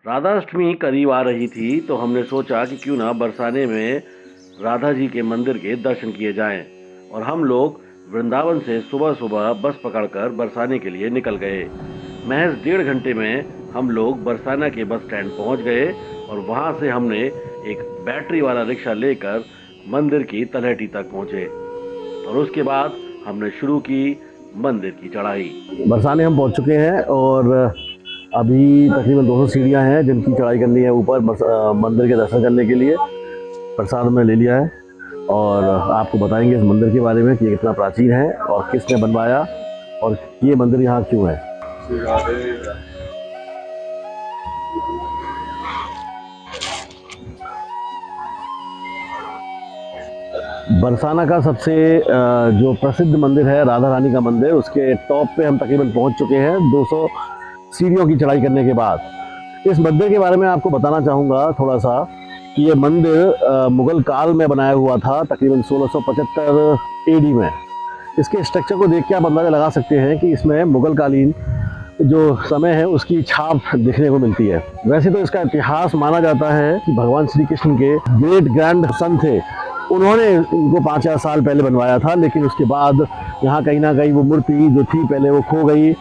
राधाष्टमी करीब आ रही थी तो हमने सोचा कि क्यों ना बरसाने में राधा जी के मंदिर के दर्शन किए जाएं और हम लोग वृंदावन से सुबह सुबह बस पकड़कर बरसाने के लिए निकल गए। महज 1.5 घंटे में हम लोग बरसाना के बस स्टैंड पहुंच गए और वहां से हमने एक बैटरी वाला रिक्शा लेकर मंदिर की तलहटी तक पहुंचे और उसके बाद हमने शुरू की मंदिर की चढ़ाई। बरसाने हम पहुंच चुके हैं और अभी तकरीबन 200 सीढ़ियाँ हैं जिनकी चढ़ाई करनी है ऊपर मंदिर के दर्शन करने के लिए। प्रसाद हमने ले लिया है और आपको बताएंगे इस मंदिर के बारे में कि ये कितना प्राचीन है और किसने बनवाया और ये मंदिर यहाँ क्यों है। बरसाना का सबसे जो प्रसिद्ध मंदिर है राधा रानी का मंदिर, उसके टॉप पे हम तकरीबन पहुंच चुके हैं 200 सीढ़ियों की चढ़ाई करने के बाद। इस मंदिर के बारे में आपको बताना चाहूँगा थोड़ा सा कि ये मंदिर मुग़ल काल में बनाया हुआ था, तकरीबन 1675 AD में। इसके स्ट्रक्चर को देख के आप अंदाज़ा लगा सकते हैं कि इसमें मुग़ल कालीन जो समय है उसकी छाप देखने को मिलती है। वैसे तो इसका इतिहास माना जाता है कि भगवान श्री कृष्ण के ग्रेट ग्रैंड सन थे, उन्होंने इनको 5,000 साल पहले बनवाया था, लेकिन उसके बाद यहाँ कहीं ना कहीं वो मूर्ति जो थी पहले वो खो गई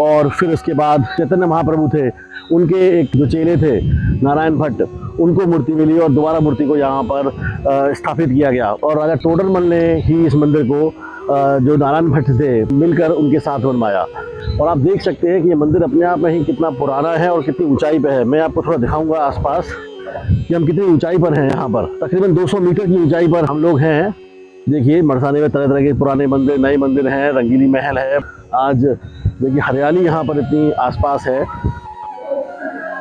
और फिर उसके बाद चैतन्य महाप्रभु थे, उनके एक जो चेले थे नारायण भट्ट, उनको मूर्ति मिली और दोबारा मूर्ति को यहाँ पर स्थापित किया गया और राजा टोडरमल ने ही इस मंदिर को जो नारायण भट्ट थे मिलकर उनके साथ बनवाया। और आप देख सकते हैं कि ये मंदिर अपने आप में ही कितना पुराना है और कितनी ऊंचाई पे है। मैं आपको थोड़ा दिखाऊंगा आसपास कि हम कितनी ऊंचाई पर हैं। यहाँ पर तकरीबन 200 मीटर की ऊंचाई पर हम लोग हैं। देखिए बरसाने में तरह तरह के पुराने मंदिर, नए मंदिर हैं, रंगीली महल है। आज देखिए हरियाली यहाँ पर इतनी आसपास है।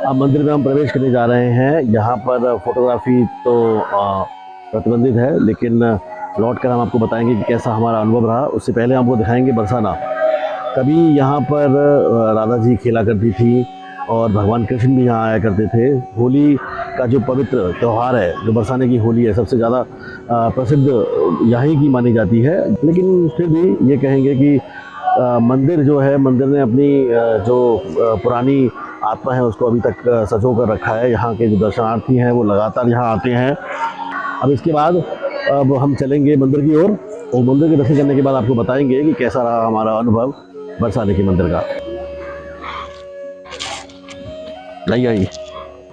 अब मंदिर में हम प्रवेश करने जा रहे हैं। यहाँ पर फोटोग्राफी तो प्रतिबंधित है, लेकिन लौट कर हम आपको बताएंगे कि कैसा हमारा अनुभव रहा। उससे पहले हमको दिखाएंगे बरसाना। कभी यहाँ पर राधा जी खेला करती थी और भगवान कृष्ण भी यहाँ आया करते थे। होली का जो पवित्र त्यौहार है, जो बरसाने की होली है, सबसे ज़्यादा प्रसिद्ध यहीं की मानी जाती है। लेकिन फिर भी ये कहेंगे कि मंदिर जो है, मंदिर ने अपनी जो पुरानी आत्मा है उसको अभी तक सजो कर रखा है। यहाँ के जो दर्शनार्थी हैं वो लगातार यहाँ आते हैं। अब इसके बाद अब हम चलेंगे मंदिर की ओर और मंदिर के दर्शन करने के बाद आपको बताएंगे कि कैसा रहा हमारा अनुभव बरसाने के मंदिर का। नहीं आइए,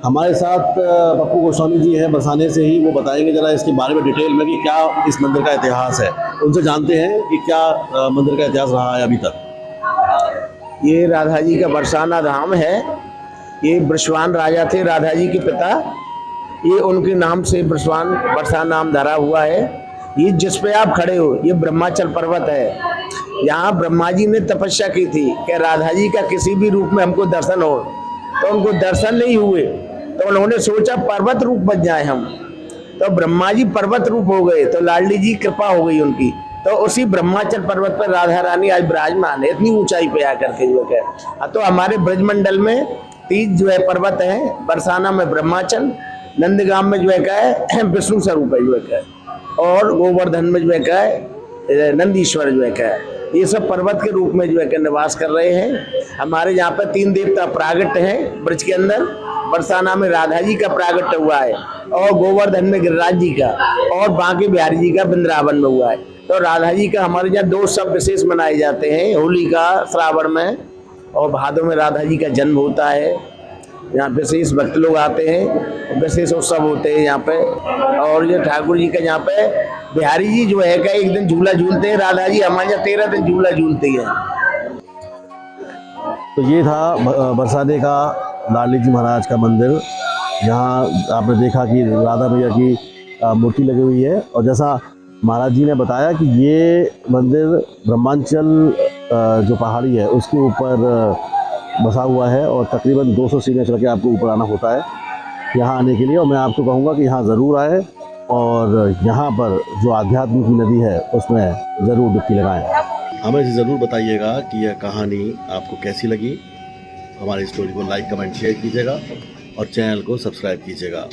हमारे साथ पप्पू गोस्वामी जी हैं बरसाने से ही। वो बताएंगे ज़रा इसके बारे में डिटेल में कि क्या इस मंदिर का इतिहास है। उनसे जानते हैं कि क्या मंदिर का इतिहास रहा है अभी तक। ये राधा जी का बरसाना धाम है। ये बृषवान राजा थे, राधा जी के पिता। ये उनके नाम से बरसाना नाम धरा हुआ है। ये जिस पे आप खड़े हो ये ब्रह्माचल पर्वत है। यहाँ ब्रह्मा जी ने तपस्या की थी कि राधा जी का किसी भी रूप में हमको दर्शन हो, तो उनको दर्शन नहीं हुए तो उन्होंने सोचा पर्वत रूप बन जाए हम। तो ब्रह्मा जी पर्वत रूप हो गए, तो लाडली जी कृपा हो गई उनकी। तो उसी ब्रह्माचल पर्वत पर राधा रानी आज विराजमान है, इतनी ऊंचाई पे आकर के जो है। तो हमारे ब्रजमंडल में 3 जो है पर्वत हैं। बरसाना में ब्रह्माचल, नंदगाम में जो है क्या है विष्णु स्वरूप है जो है क्या, और गोवर्धन में जो है क्या है नंदीश्वर जो है क्या है। ये सब पर्वत के रूप में जो है क्या निवास कर रहे हैं। हमारे यहाँ पर 3 देवता प्रागट हैं ब्रज के अंदर। बरसाना में राधा जी का प्रागट हुआ है और गोवर्धन में गिरिराज जी का और बांके बिहारी जी का वृंदावन में हुआ है। तो राधा जी का हमारे यहाँ 2 उत्सव विशेष मनाए जाते हैं। होली का श्रावण में और भादों में राधा जी का जन्म होता है। यहाँ विशेष भक्त लोग आते हैं, विशेष उत्सव होते हैं यहाँ पे। और ये ठाकुर जी का यहाँ पे बिहारी जी जो है क्या एक दिन झूला झूलते हैं, राधा जी हमारे यहाँ 13 दिन झूला झूलते हैं। तो ये था बरसाने का लाडली जी महाराज का मंदिर। यहाँ आपने देखा कि राधा मैया की मूर्ति लगी हुई है और जैसा महाराज जी ने बताया कि ये मंदिर ब्रह्मांचल जो पहाड़ी है उसके ऊपर बसा हुआ है और तकरीबन 200 सीढ़ियाँ चढ़ के आपको ऊपर आना होता है यहाँ आने के लिए। और मैं आपको कहूँगा कि यहाँ ज़रूर आए और यहाँ पर जो आध्यात्म की नदी है उसमें ज़रूर डुबकी लगाएं। हमें ज़रूर बताइएगा कि यह कहानी आपको कैसी लगी। हमारी स्टोरी को लाइक, कमेंट, शेयर कीजिएगा और चैनल को सब्सक्राइब कीजिएगा।